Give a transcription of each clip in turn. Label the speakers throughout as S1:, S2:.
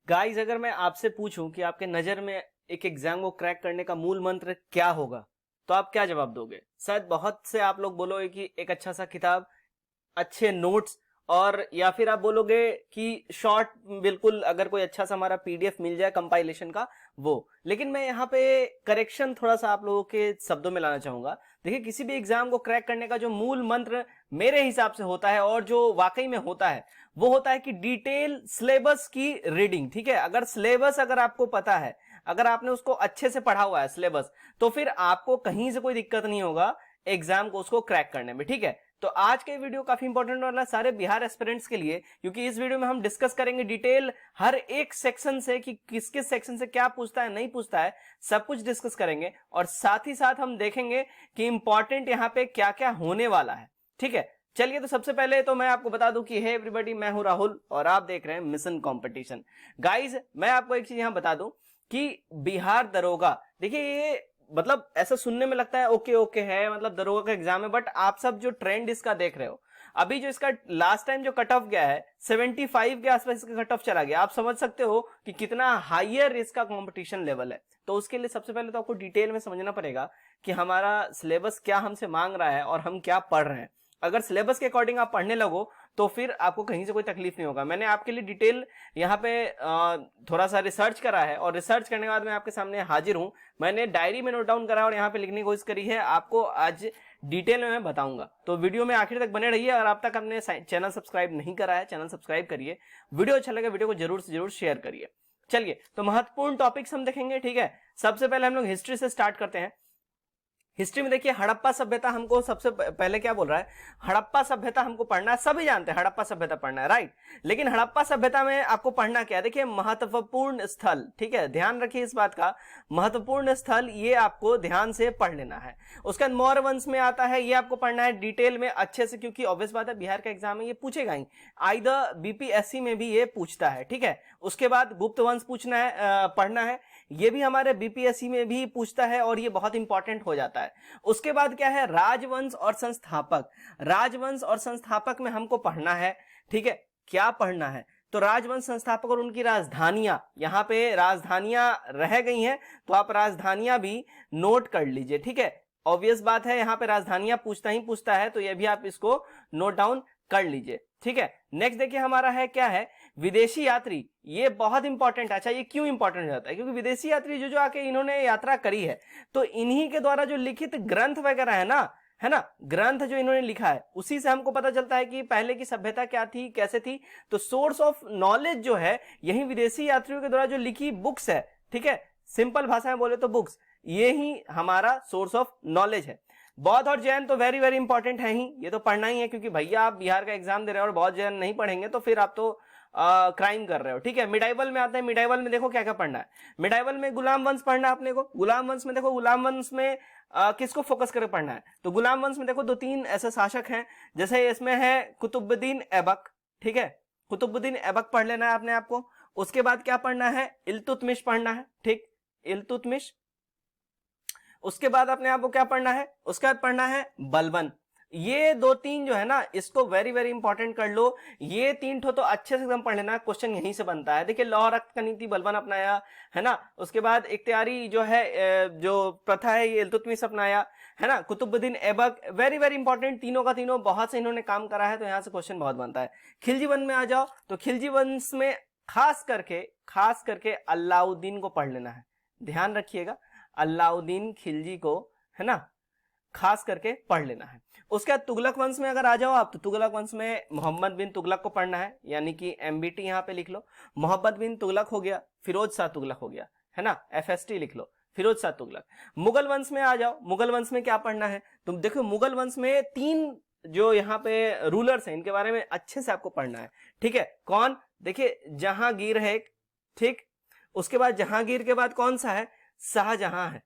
S1: Guys, अगर मैं आपसे पूछूं कि आपके नजर में एक एग्जाम को क्रैक करने का मूल मंत्र क्या होगा, तो आप क्या जवाब दोगे? शायद बहुत से आप लोग बोलोगे कि एक अच्छा सा किताब, अच्छे नोट्स, और या फिर आप बोलोगे कि शॉर्ट, बिल्कुल अगर कोई अच्छा सा हमारा पीडीएफ मिल जाए कंपाइलेशन का वो। लेकिन मैं यहाँ पे करेक्शन थोड़ा सा आप लोगों के शब्दों में लाना चाहूंगा। देखिए, किसी भी एग्जाम को क्रैक करने का जो मूल मंत्र मेरे हिसाब से होता है और जो वाकई में होता है वो होता है कि डिटेल सिलेबस की रीडिंग। ठीक है, अगर सिलेबस अगर आपको पता है, अगर आपने उसको अच्छे से पढ़ा हुआ है सिलेबस, तो फिर आपको कहीं से कोई दिक्कत नहीं होगा एग्जाम को उसको क्रैक करने में। ठीक है, तो आज के वीडियो काफी इंपॉर्टेंट वाला सारे बिहार एस्पिरेंट्स के लिए, क्योंकि इस वीडियो में हम डिस्कस करेंगे डिटेल हर एक सेक्शन से कि किस किस सेक्शन से क्या पूछता है, नहीं पूछता है, सब कुछ डिस्कस करेंगे। और साथ ही साथ हम देखेंगे कि इंपॉर्टेंट यहाँ पे क्या क्या होने वाला है। ठीक है, चलिए, तो सबसे पहले तो मैं आपको बता दूं कि हे एवरीबॉडी, मैं हूं राहुल और आप देख रहे हैं मिशन कंपटीशन। गाइज, मैं आपको एक चीज यहां बता दूं कि बिहार दरोगा, देखिए ये मतलब ऐसा सुनने में लगता है ओके ओके है, मतलब दरोगा का एग्जाम है, बट आप सब जो ट्रेंड इसका देख रहे हो, अभी जो इसका लास्ट टाइम जो कट ऑफ गया है 75 के आसपास इसका कट ऑफ चला गया, आप समझ सकते हो कि कितना हायर इसका कंपटीशन लेवल है। तो उसके लिए सबसे पहले तो आपको डिटेल में समझना पड़ेगा कि हमारा सिलेबस क्या हमसे मांग रहा है और हम क्या पढ़ रहे हैं। अगर सिलेबस के अकॉर्डिंग आप पढ़ने लगो तो फिर आपको कहीं से कोई तकलीफ नहीं होगा। मैंने आपके लिए डिटेल यहाँ पे थोड़ा सा रिसर्च करा है और रिसर्च करने के बाद मैं आपके सामने हाजिर हूँ। मैंने डायरी में नोट डाउन करा और यहाँ पे लिखने की कोशिश करी है, आपको आज डिटेल में मैं बताऊंगा। तो वीडियो में आखिर तक बने रहिए और आप तक अपने चैनल सब्सक्राइब नहीं करा है, चैनल सब्सक्राइब करिए। वीडियो अच्छा लगे वीडियो को जरूर से जरूर शेयर करिए। चलिए, तो महत्वपूर्ण टॉपिक्स हम देखेंगे। ठीक है, सबसे पहले हम लोग हिस्ट्री से स्टार्ट करते हैं। हिस्ट्री में देखिए, हड़प्पा सभ्यता हमको सबसे पहले क्या बोल रहा है, हड़प्पा सभ्यता हमको पढ़ना है। सभी जानते हैं हड़प्पा सभ्यता पढ़ना है, राइट। लेकिन हड़प्पा सभ्यता में आपको पढ़ना क्या है? देखिए, महत्वपूर्ण स्थल, ठीक है, ध्यान रखिए इस बात का, महत्वपूर्ण स्थल ये आपको ध्यान से पढ़ लेना है। उसके बाद मौर्य वंश में आता है, ये आपको पढ़ना है डिटेल में अच्छे से, क्योंकि ऑब्वियस बात है बिहार का एग्जाम में ये पूछेगा ही, आइदर बीपीएससी में भी ये पूछता है। ठीक है, उसके बाद गुप्त वंश पूछना है, पढ़ना है, ये भी हमारे बीपीएससी में भी पूछता है और ये बहुत इंपॉर्टेंट हो जाता है। उसके बाद क्या है, राजवंश और संस्थापक। राजवंश और संस्थापक में हमको पढ़ना है। ठीक है, क्या पढ़ना है? तो राजवंश संस्थापक और उनकी राजधानियां, यहां पे राजधानियां रह गई हैं तो आप राजधानियां भी नोट कर लीजिए। ठीक है, ऑब्वियस बात है यहां पे राजधानियां पूछता ही पूछता है, तो ये भी आप इसको नोट डाउन कर लीजिए। ठीक है, नेक्स्ट देखिए हमारा है क्या है, विदेशी यात्री। ये बहुत इंपॉर्टेंट है। अच्छा, ये क्यों इंपॉर्टेंट हो जाता है? क्योंकि विदेशी यात्री जो जो आके इन्होंने यात्रा करी है, तो इन्हीं के द्वारा जो लिखित ग्रंथ वगैरह है ना, ग्रंथ जो इन्होंने लिखा है, उसी से हमको पता चलता है कि पहले की सभ्यता क्या थी, कैसे थी। तो सोर्स ऑफ नॉलेज जो है, यही विदेशी यात्रियों के द्वारा जो लिखी बुक्स है, ठीक है, सिंपल भाषा में बोले तो बुक्स, ये ही हमारा सोर्स ऑफ नॉलेज है। बौद्ध और जैन तो वेरी वेरी इंपॉर्टेंट है ही, ये तो पढ़ना ही है, क्योंकि भैया आप बिहार का एग्जाम दे रहे हो और बौद्ध जैन नहीं पढ़ेंगे तो फिर आप तो क्राइम कर रहे हो। ठीक है, मिडाइवल में आते हैं। मिडाइवल में देखो क्या क्या पढ़ना है। मिडाइवल में गुलाम वंश पढ़ना है अपने को। गुलाम वंश में देखो, गुलाम वंश में किसको फोकस करके पढ़ना है? तो गुलाम वंश में देखो दो तीन ऐसे शासक हैं, जैसे इसमें है कुतुबुद्दीन ऐबक। ठीक है, कुतुबुद्दीन ऐबक पढ़ लेना है अपने आप को। उसके बाद क्या पढ़ना है, इल्तुतमिश पढ़ना है। ठीक, इल्तुतमिश। उसके बाद अपने आप को क्या पढ़ना है, उसके बाद पढ़ना है बलबन। ये दो तीन जो है ना, इसको वेरी वेरी इंपॉर्टेंट कर लो। ये तीन ठो तो अच्छे से एकदम पढ़ लेना, क्वेश्चन यहीं से बनता है। देखिए, लौह रक्त का नीति बलबन अपनाया, है ना। उसके बाद इख्तियारी जो है जो प्रथा है, ये इल्तुतमिश अपनाया, है ना। Qutbuddin Aibak, very very important, तीनों का तीनों बहुत से इन्होंने काम करा है, तो यहाँ से क्वेश्चन बहुत बनता है। खिलजी वंश में आ जाओ, तो खिलजी वंश में खास करके अलाउद्दीन को पढ़ लेना है। ध्यान रखिएगा, अलाउद्दीन खिलजी को, है ना, खास करके पढ़ लेना है। उसके बाद तुगलक वंश में अगर आ जाओ आप, तो तुगलक वंश में मोहम्मद बिन तुगलक को पढ़ना है, यानी कि एमबीटी यहां पे लिख लो। मोहम्मद बिन तुगलक हो गया, फिरोज शाह तुगलक हो गया, है ना, एफएसटी लिख लो, फिरोज शाह तुगलक। मुगल वंश में आ जाओ, मुगल वंश में क्या पढ़ना है? तुम देखो, मुगल वंश में तीन जो यहाँ पे रूलर्स हैं, इनके बारे में अच्छे से आपको पढ़ना है। ठीक है, कौन? देखिए, जहांगीर है, ठीक। उसके बाद जहांगीर के बाद कौन सा है? शाहजहां है।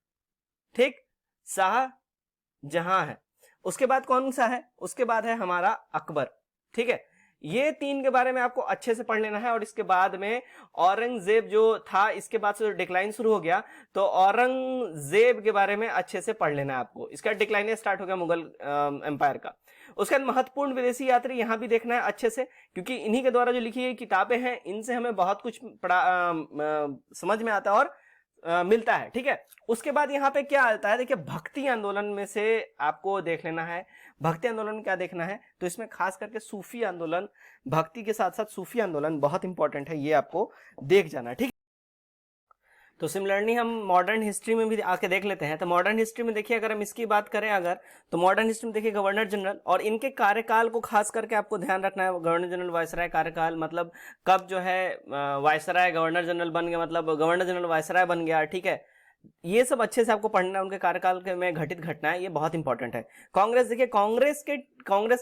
S1: ठीक, शाहजहां है। उसके बाद कौन सा है? उसके बाद है हमारा अकबर। ठीक है, ये 3 के बारे में आपको अच्छे से पढ़ लेना है। और इसके बाद में औरंगजेब जो था, इसके बाद से जो डिक्लाइन शुरू हो गया, तो औरंगजेब के बारे में अच्छे से पढ़ लेना है आपको। इसका डिक्लाइन स्टार्ट हो गया मुगल एम्पायर का। उसके बाद महत्वपूर्ण विदेशी यात्री यहां भी देखना है अच्छे से, क्योंकि इन्हीं के द्वारा जो लिखी गई किताबें हैं, इनसे हमें बहुत कुछ समझ में आता है और मिलता है। ठीक है, उसके बाद यहाँ पे क्या आता है, देखिए भक्ति आंदोलन में से आपको देख लेना है। भक्ति आंदोलन में क्या देखना है, तो इसमें खास करके सूफी आंदोलन, भक्ति के साथ साथ सूफी आंदोलन बहुत इंपॉर्टेंट है, ये आपको देख जाना है। ठीक, तो सिमिलरली हम मॉडर्न हिस्ट्री में भी आके देख लेते हैं। तो मॉडर्न हिस्ट्री में देखिए, अगर हम इसकी बात करें अगर, तो मॉडर्न हिस्ट्री में देखिए गवर्नर जनरल और इनके कार्यकाल को खास करके आपको ध्यान रखना है। गवर्नर जनरल वायसराय कार्यकाल, मतलब कब जो है वायसराय गवर्नर जनरल बन गया, मतलब गवर्नर जनरल वायसराय बन गया। ठीक है, ये सब अच्छे से आपको पढ़ना है, उनके कार्यकाल में घटित घटना है, ये बहुत इंपॉर्टेंट है। कांग्रेस देखिए, कांग्रेस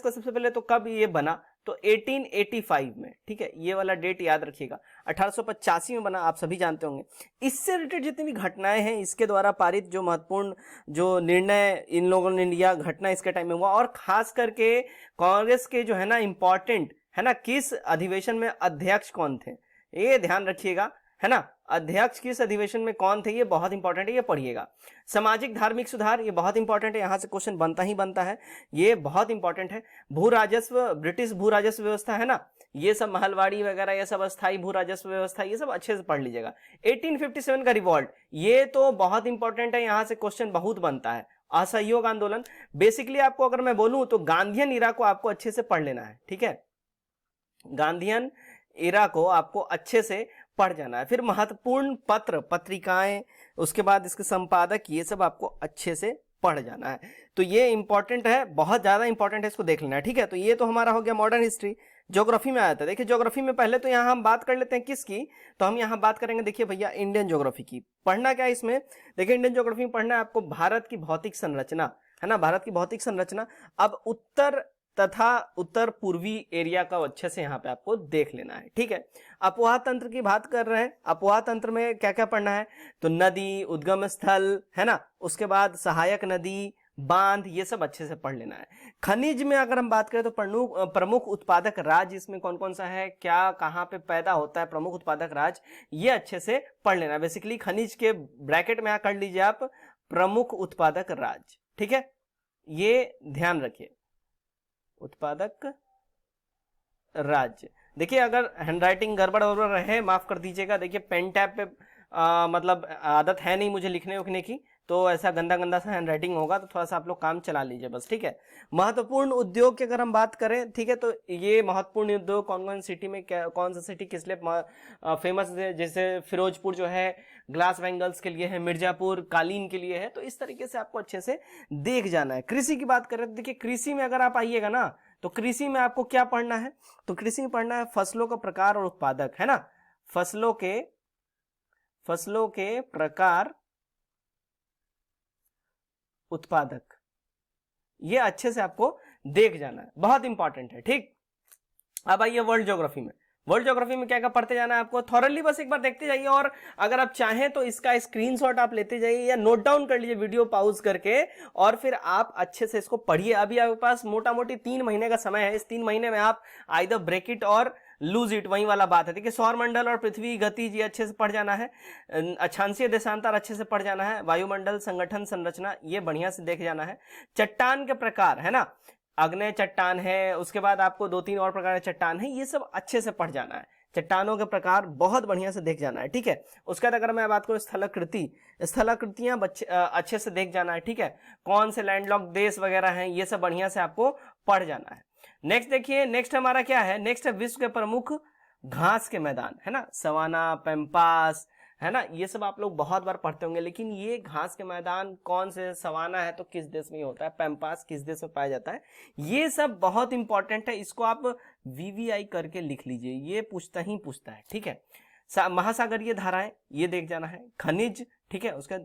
S1: का सबसे पहले तो कब ये बना, तो 1885 में। ठीक है, ये वाला डेट याद रखिएगा। 1885 में बना, आप सभी जानते होंगे। इससे रिलेटेड जितनी भी घटनाएं हैं, इसके द्वारा पारित जो महत्वपूर्ण जो निर्णय इन लोगों ने लिया, घटना इसके टाइम में हुआ, और खास करके कांग्रेस के जो है ना इंपॉर्टेंट है ना, किस अधिवेशन में अध्यक्ष कौन थे, ये ध्यान रखिएगा, है ना। अध्यक्ष किस अधिवेशन में कौन थे, ये बहुत इंपॉर्टेंट है, ये पढ़िएगा। सामाजिक धार्मिक सुधार, ये बहुत इंपॉर्टेंट है, यहां से क्वेश्चन बनता ही बनता है, ये बहुत इंपॉर्टेंट है। भू राजस्व, ब्रिटिश भू राजस्व व्यवस्था है ना, ये सब महलवाड़ी वगैरह, ये सब अस्थायी भू राजस्व व्यवस्था, ये सब अच्छे से पढ़ लीजिएगा। 1857 का रिवॉल्ट, ये तो बहुत इंपॉर्टेंट है, यहां से क्वेश्चन बहुत बनता है। असहयोग आंदोलन, बेसिकली आपको अगर मैं बोलूं तो गांधीयन इरा को आपको अच्छे से पढ़ लेना है। ठीक है, गांधीयन इरा को आपको अच्छे से पढ़ जाना है। फिर महत्वपूर्ण पत्र, पत्रिकाएं, उसके बाद इसके संपादक, ये सब आपको अच्छे से पढ़ जाना है। तो ये इंपॉर्टेंट है, बहुत ज्यादा इंपॉर्टेंट है, इसको देख लेना है। ठीक है, तो ये तो हमारा हो गया मॉडर्न हिस्ट्री। ज्योग्राफी में आया था, देखिए ज्योग्राफी में पहले तो यहाँ हम बात कर लेते हैं किसकी, तो हम यहाँ बात करेंगे, देखिए भैया, इंडियन ज्योग्राफी की। पढ़ना क्या है इसमें, देखिए इंडियन ज्योग्राफी में पढ़ना है आपको भारत की भौतिक संरचना, है ना, भारत की भौतिक संरचना। अब उत्तर तथा उत्तर पूर्वी एरिया का अच्छे से यहाँ पे आपको देख लेना है। ठीक है, अपवाह तंत्र की बात कर रहे हैं। अपवाह तंत्र में क्या क्या पढ़ना है, तो नदी, उद्गम स्थल, है ना, उसके बाद सहायक नदी, बांध, ये सब अच्छे से पढ़ लेना है। खनिज में अगर हम बात करें तो प्रमुख उत्पादक राज्य इसमें कौन कौन सा है, क्या कहाँ पे पैदा होता है प्रमुख उत्पादक राज्य, ये अच्छे से पढ़ लेना है। बेसिकली खनिज के ब्रैकेट में कर लीजिए आप प्रमुख उत्पादक राज्य। ठीक है, ये ध्यान रखिए, उत्पादक राज्य। देखिए अगर हैंडराइटिंग गड़बड़ रहे माफ कर दीजिएगा, देखिए पेन टैब पे मतलब आदत है नहीं मुझे लिखने उखने की, तो ऐसा गंदा गंदा सा हैंडराइटिंग होगा, तो थोड़ा सा आप लोग काम चला लीजिए बस। ठीक है, महत्वपूर्ण उद्योग की अगर हम बात करें, ठीक है, तो ये महत्वपूर्ण उद्योग कौन कौन सिटी में, क्या कौन सा सिटी किस लिए फेमस है, जैसे फिरोजपुर जो है ग्लास बैंगल्स के लिए है, मिर्जापुर कालीन के लिए है, तो इस तरीके से आपको अच्छे से देख जाना है। कृषि की बात करें तो देखिए कृषि में अगर आप आइएगा ना, तो कृषि में आपको क्या पढ़ना है, तो कृषि में पढ़ना है फसलों का प्रकार और उत्पादक, है ना, फसलों के प्रकार उत्पादक, ये अच्छे से आपको देख जाना है, बहुत इंपॉर्टेंट है। ठीक, अब आइए वर्ल्ड ज्योग्राफी में। वर्ल्ड ज्योग्राफी में क्या क्या पढ़ते जाना है आपको, थॉरली बस एक बार देखते जाइए, और अगर आप चाहें तो इसका स्क्रीनशॉट आप लेते जाइए या नोट डाउन कर लीजिए वीडियो पॉज करके, और फिर आप अच्छे से इसको पढ़िए। अभी आपके पास मोटा मोटी 3 महीने का समय है, इस 3 महीने में आप आइदर ब्रेक इट और लूज इट, वही वाला बात है। देखिए सौर मंडल और पृथ्वी गति जी अच्छे से पढ़ जाना है, अक्षांशीय देशांतर अच्छे से पढ़ जाना है, वायुमंडल संगठन संरचना ये बढ़िया से देख जाना है। चट्टान के प्रकार, है ना, अग्नेय चट्टान है, उसके बाद आपको 2-3 और प्रकार के चट्टान है, ये सब अच्छे से पढ़ जाना है। चट्टानों के प्रकार बहुत बढ़िया से देख जाना है। ठीक है, उसके बाद अगर मैं बात करूं स्थलाकृतियां अच्छे से देख जाना है। ठीक है, कौन से लैंडलॉक देश वगैरह हैं, ये सब बढ़िया से आपको पढ़ जाना है। नेक्स्ट देखिए, नेक्स्ट हमारा क्या है, नेक्स्ट है विश्व के प्रमुख घास के मैदान, है ना, सवाना, पैम्पास, है ना, ये सब आप लोग बहुत बार पढ़ते होंगे, लेकिन ये घास के मैदान कौन से, सवाना है तो किस देश में होता है, पैम्पास किस देश में पाया जाता है, ये सब बहुत इंपॉर्टेंट है, इसको आप वीवीआई करके लिख लीजिए, ये पूछता ही पूछता है। ठीक है, महासागरीय धाराएं ये देख जाना है, खनिज, ठीक है, उसका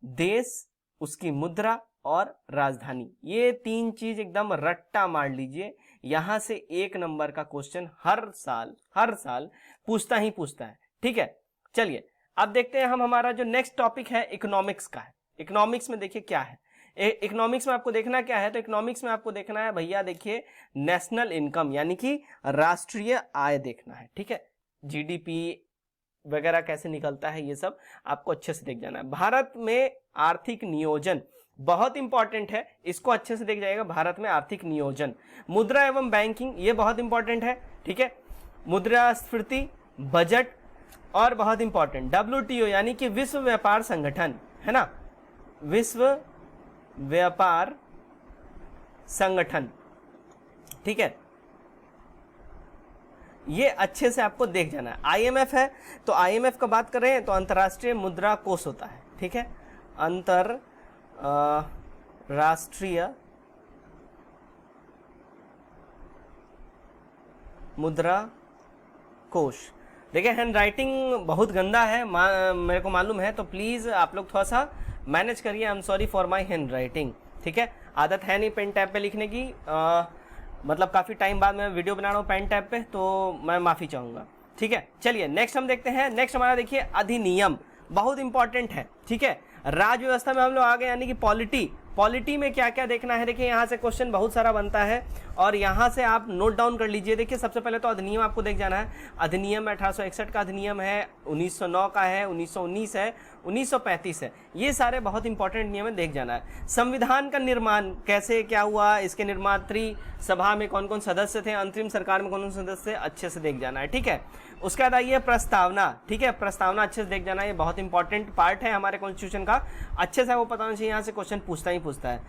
S1: देश, उसकी मुद्रा और राजधानी, ये 3 चीज एकदम रट्टा मार लीजिए, यहां से 1 नंबर का क्वेश्चन हर साल पूछता ही पूछता है। ठीक है, चलिए अब देखते हैं हम, हमारा जो नेक्स्ट टॉपिक है इकोनॉमिक्स का है। इकोनॉमिक्स में देखिए क्या है, इकोनॉमिक्स में आपको देखना क्या है, तो इकोनॉमिक्स में आपको देखना है भैया देखिए नेशनल इनकम यानी कि राष्ट्रीय आय देखना है, ठीक है। जीडीपी वगैरह कैसे निकलता है ये सब आपको अच्छे से देख जाना है। भारत में आर्थिक नियोजन बहुत इंपॉर्टेंट है, इसको अच्छे से देख जाएगा। भारत में आर्थिक नियोजन, मुद्रा एवं बैंकिंग ये बहुत इंपॉर्टेंट है, ठीक है। मुद्रास्फीति, बजट और बहुत इंपॉर्टेंट WTO यानी कि विश्व व्यापार संगठन, है ना, विश्व व्यापार संगठन, ठीक है। ये अच्छे से आपको देख जाना है। IMF है तो IMF का बात करें तो अंतर्राष्ट्रीय मुद्रा कोष होता है, ठीक है। अंतरराष्ट्रीय मुद्रा कोष। देखिए हैंड राइटिंग बहुत गंदा है, मेरे को मालूम है, तो प्लीज़ आप लोग थोड़ा सा मैनेज करिए। I am sorry for my hand writing, ठीक है। आदत है नहीं पेन टैब पे लिखने की, मतलब काफ़ी टाइम बाद मैं वीडियो बना रहा हूँ पेन टैब पे, तो मैं माफ़ी चाहूँगा, ठीक है। चलिए नेक्स्ट हम देखते हैं। नेक्स्ट हमारा देखिए अधिनियम, बहुत इंपॉर्टेंट है, ठीक है। राज्य व्यवस्था में हम लोग आ गए यानी कि पॉलिटी में क्या क्या देखना है। देखिए यहाँ से क्वेश्चन बहुत सारा बनता है और यहाँ से आप नोट डाउन कर लीजिए। देखिए सबसे पहले तो अधिनियम आपको देख जाना है। अधिनियम 1861 का अधिनियम है, 1909 का है, 1919 है, 1935 है। ये सारे बहुत इंपॉर्टेंट नियम है, देख जाना है। संविधान का निर्माण कैसे क्या हुआ, इसके निर्मात्री सभा में कौन कौन सदस्य थे, अंतरिम सरकार में कौन कौन सदस्य थे, अच्छे से देख जाना है, ठीक है। उसके बाद आइए प्रस्तावना, ठीक है। प्रस्तावना अच्छे से देख जाना है, ये बहुत इंपॉर्टेंट पार्ट है हमारे कॉन्स्टिट्यूशन का, अच्छे से वो पता होना चाहिए। यहाँ से क्वेश्चन पूछता है।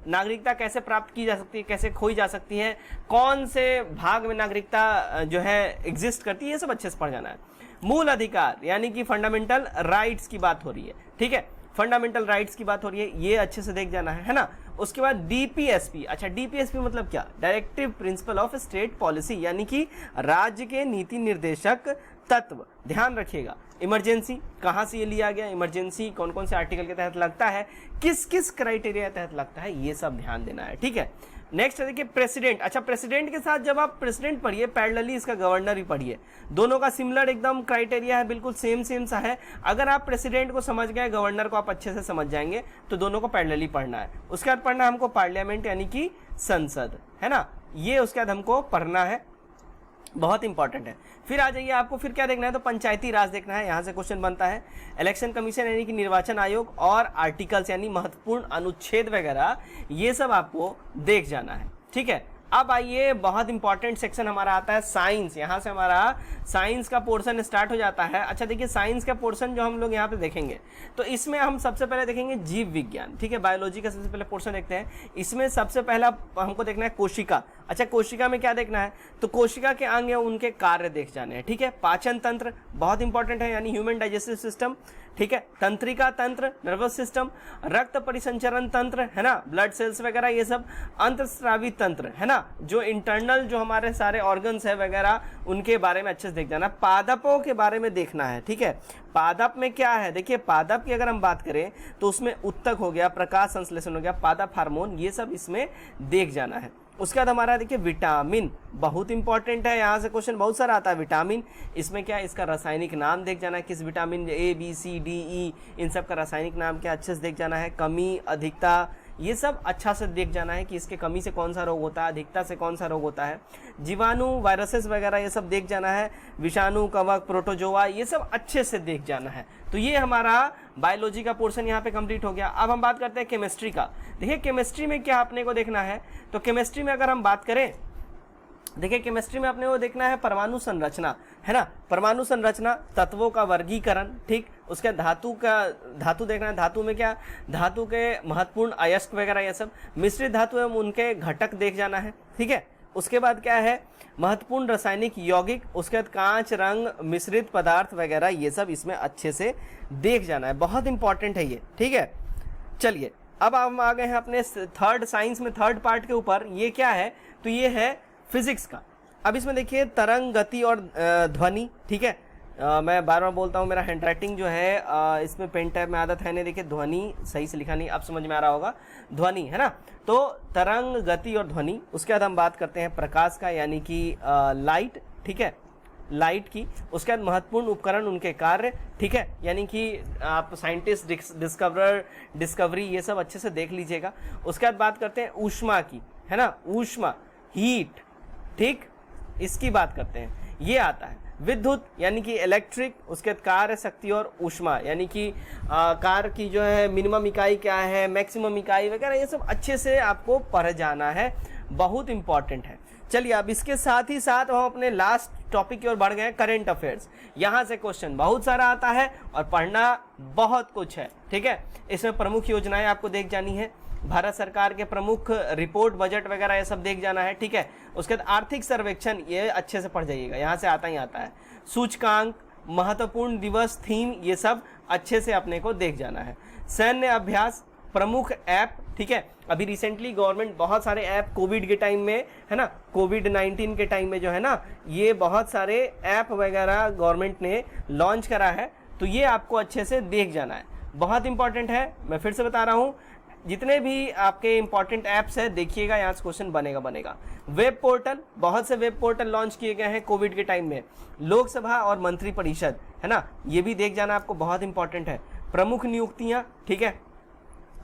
S1: नागरिकता कैसे प्राप्त की जा सकती है, कैसे खोई जा सकती है, कौन से भाग में नागरिकता जो है एग्जिस्ट करती है, ये सब अच्छे से पढ़ जाना है। मूल अधिकार यानी कि फंडामेंटल राइट्स की बात हो रही है, ठीक है। फंडामेंटल राइट्स की बात हो रही है, ये अच्छे से देख जाना है ना। उसके बाद डीपीएसपी, अच्छा डीपीएसपी मतलब क्या, directive principle of state policy यानी कि राज्य के नीति निर्देशक तत्व, ध्यान रखिएगा। इमरजेंसी कहाँ से ये लिया गया, इमरजेंसी कौन कौन से आर्टिकल के तहत लगता है, किस किस क्राइटेरिया के तहत लगता है, ये सब ध्यान देना है, ठीक है। नेक्स्ट है देखिए प्रेसिडेंट। अच्छा प्रेसिडेंट के साथ जब आप प्रेसिडेंट पढ़िए पैरेलली इसका गवर्नर भी पढ़िए, दोनों का सिमिलर एकदम क्राइटेरिया है, बिल्कुल सेम सा है। अगर आप प्रेसिडेंट को समझ गए, गवर्नर को आप अच्छे से समझ जाएंगे, तो दोनों को पैरेलली पढ़ना है। उसके बाद पढ़ना हमको पार्लियामेंट यानी कि संसद, है ना, ये उसके बाद हमको पढ़ना है, बहुत इंपॉर्टेंट है। फिर आ जाइए आपको फिर क्या देखना है, तो पंचायती राज देखना है, यहाँ से क्वेश्चन बनता है। इलेक्शन कमीशन यानी कि निर्वाचन आयोग और आर्टिकल्स यानी महत्वपूर्ण अनुच्छेद वगैरह, ये सब आपको देख जाना है, ठीक है। अब आइए बहुत इंपॉर्टेंट सेक्शन हमारा आता है साइंस, यहाँ से हमारा साइंस का पोर्शन स्टार्ट हो जाता है। अच्छा देखिए साइंस का पोर्शन जो हम लोग यहाँ पे देखेंगे, तो इसमें हम सबसे पहले देखेंगे जीव विज्ञान, ठीक है। बायोलॉजी का सबसे पहले पोर्शन देखते हैं। इसमें सबसे पहला हमको देखना है कोशिका। अच्छा कोशिका में क्या देखना है, तो कोशिका के अंग या उनके कार्य देख जाने हैं, ठीक है। पाचन तंत्र बहुत इंपॉर्टेंट है यानी ह्यूमन डाइजेस्टिव सिस्टम, ठीक है। तंत्रिका तंत्र नर्वस सिस्टम, रक्त परिसंचरण तंत्र, है ना, ब्लड सेल्स वगैरह ये सब, अंतस्रावी तंत्र, है ना, जो इंटरनल जो हमारे सारे ऑर्गन्स है वगैरह, उनके बारे में अच्छे से देख जाना। पादपों के बारे में देखना है, ठीक है। पादप में क्या है, देखिए पादप की अगर हम बात करें तो उसमें उत्तक हो गया, प्रकाश संश्लेषण हो गया, पादप हार्मोन, ये सब इसमें देख जाना है। उसके बाद हमारा देखिए विटामिन बहुत इंपॉर्टेंट है, यहाँ से क्वेश्चन बहुत सारा आता है। विटामिन इसमें क्या है, इसका रासायनिक नाम देख जाना है, किस विटामिन ABCDE इन सब का रासायनिक नाम क्या, अच्छे से देख जाना है। कमी अधिकता ये सब अच्छा से देख जाना है कि इसके कमी से कौन सा रोग होता है, अधिकता से कौन सा रोग होता है। जीवाणु वायरसेस वगैरह ये सब देख जाना है। विषाणु कवक प्रोटोजोआ ये सब अच्छे से देख जाना है। तो ये हमारा बायोलॉजी का पोर्शन यहाँ पे कंप्लीट हो गया। अब हम बात करते हैं केमिस्ट्री का। देखिए केमिस्ट्री में क्या अपने को देखना है, तो केमिस्ट्री में अगर हम बात करें, देखिए केमिस्ट्री में अपने को देखना है परमाणु संरचना, है ना, परमाणु संरचना, तत्वों का वर्गीकरण, ठीक। उसके धातु देखना है, धातु में क्या, धातु के महत्वपूर्ण अयस्क वगैरह ये सब, मिश्रित धातु एवं उनके घटक देख जाना है, ठीक है। उसके बाद क्या है, महत्वपूर्ण रासायनिक यौगिक, उसके बाद कांच, रंग, मिश्रित पदार्थ वगैरह ये सब इसमें अच्छे से देख जाना है, बहुत इंपॉर्टेंट है ये, ठीक है। चलिए अब हम आ गए हैं अपने थर्ड साइंस में, थर्ड पार्ट के ऊपर। ये क्या है, तो ये है फिजिक्स का। अब इसमें देखिए तरंग, गति और ध्वनि, ठीक है। मैं बार बार बोलता हूँ, मेरा हैंड राइटिंग जो है इसमें पेन टैब में आदत है नहीं, देखिए ध्वनि सही से लिखा नहीं, अब समझ में आ रहा होगा, ध्वनि, है ना। तो तरंग, गति और ध्वनि। उसके बाद हम बात करते हैं प्रकाश का यानी कि लाइट, ठीक है। लाइट की। उसके बाद महत्वपूर्ण उपकरण, उनके कार्य, ठीक है, यानी कि आप साइंटिस्ट, डिस्कवरी, ये सब अच्छे से देख लीजिएगा। उसके बाद बात करते हैं ऊष्मा की, है ना, ऊष्मा, हीट, ठीक, इसकी बात करते हैं। ये आता है विद्युत यानी कि इलेक्ट्रिक, उसके बाद कार्य, शक्ति और ऊष्मा यानी कि कार्य की जो है मिनिमम इकाई क्या है, मैक्सिमम इकाई वगैरह, ये सब अच्छे से आपको पढ़ जाना है, बहुत इंपॉर्टेंट है। चलिए अब इसके साथ ही साथ हम अपने लास्ट टॉपिक की ओर बढ़ गए, करंट अफेयर्स। यहाँ से क्वेश्चन बहुत सारा आता है और पढ़ना बहुत कुछ है, ठीक है। इसमें प्रमुख योजनाएं आपको देख जानी है, भारत सरकार के प्रमुख रिपोर्ट, बजट वगैरह ये सब देख जाना है, ठीक है। उसके बाद आर्थिक सर्वेक्षण, ये अच्छे से पढ़ जाइएगा, यहाँ से आता ही आता है। सूचकांक, महत्वपूर्ण दिवस, थीम, ये सब अच्छे से अपने को देख जाना है। सैन्य अभ्यास, प्रमुख ऐप, ठीक है। अभी रिसेंटली गवर्नमेंट बहुत सारे ऐप कोविड के टाइम में, है ना, कोविड-19 के टाइम में जो है ना, ये बहुत सारे ऐप वगैरह गवर्नमेंट ने लॉन्च करा है, तो ये आपको अच्छे से देख जाना है, बहुत इंपॉर्टेंट है। मैं फिर से बता रहा हूँ, जितने भी आपके इंपॉर्टेंट ऐप्स है देखिएगा, यहाँ से क्वेश्चन बनेगा। वेब पोर्टल, बहुत से वेब पोर्टल लॉन्च किए गए हैं कोविड के टाइम में। लोकसभा और मंत्री परिषद, है ना, ये भी देख जाना आपको, बहुत इंपॉर्टेंट है। प्रमुख नियुक्तियाँ, ठीक है,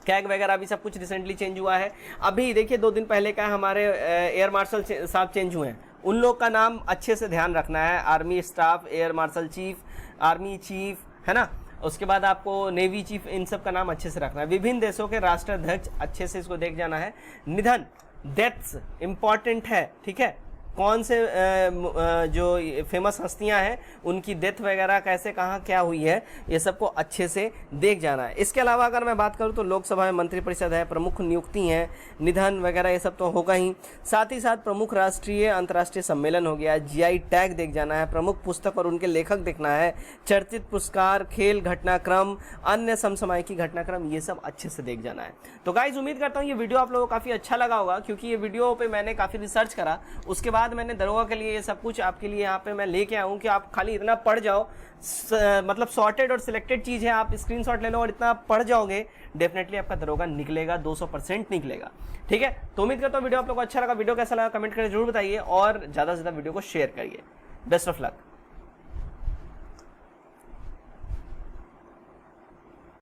S1: कैग वगैरह भी सब कुछ रिसेंटली चेंज हुआ है। अभी देखिए 2 दिन पहले का हमारे एयर मार्शल साहब चेंज हुए हैं, उन लोग का नाम अच्छे से ध्यान रखना है। Army staff, air marshal chief, army chief, है ना, उसके बाद आपको नेवी चीफ, इन सब का नाम अच्छे से रखना है। विभिन्न देशों के राष्ट्राध्यक्ष, अच्छे से इसको देख जाना है। निधन, डेथ्स इंपॉर्टेंट है, ठीक है, कौन से जो फेमस हस्तियां हैं उनकी डेथ वगैरह कैसे, कहाँ क्या हुई है, ये सबको अच्छे से देख जाना है। इसके अलावा अगर मैं बात करूँ तो लोकसभा में मंत्रिपरिषद है, प्रमुख नियुक्ति हैं, निधन वगैरह ये सब तो होगा ही। साथ ही साथ प्रमुख राष्ट्रीय अंतर्राष्ट्रीय सम्मेलन हो गया, जीआई टैग देख जाना है, प्रमुख पुस्तक और उनके लेखक देखना है, चर्चित पुरस्कार, खेल घटनाक्रम, अन्य समसामयिकी घटनाक्रम, ये सब अच्छे से देख जाना है। तो गाइज उम्मीद करता हूँ ये वीडियो आप लोगों को काफ़ी अच्छा लगा होगा, क्योंकि ये वीडियो पे मैंने काफ़ी रिसर्च करा, उसके बाद मैंने दरोगा के लिए ये सब कुछ आपके लिए यहाँ पे मैं लेके आऊँ कि आप खाली इतना पढ़ जाओ, मतलब सॉर्टेड और सिलेक्टेड चीज़ है, आप स्क्रीनशॉट ले लो और इतना पढ़ जाओगे, डेफिनेटली आपका दरोगा निकलेगा, 200% निकलेगा, ठीक है। तो उम्मीद करता हूँ वीडियो आप लोगों को अच्छा लगा। वीडियो कैसा लगा कमेंट करके जरूर बताइए और ज़्यादा से ज़्यादा वीडियो को शेयर करिए। Best of luck.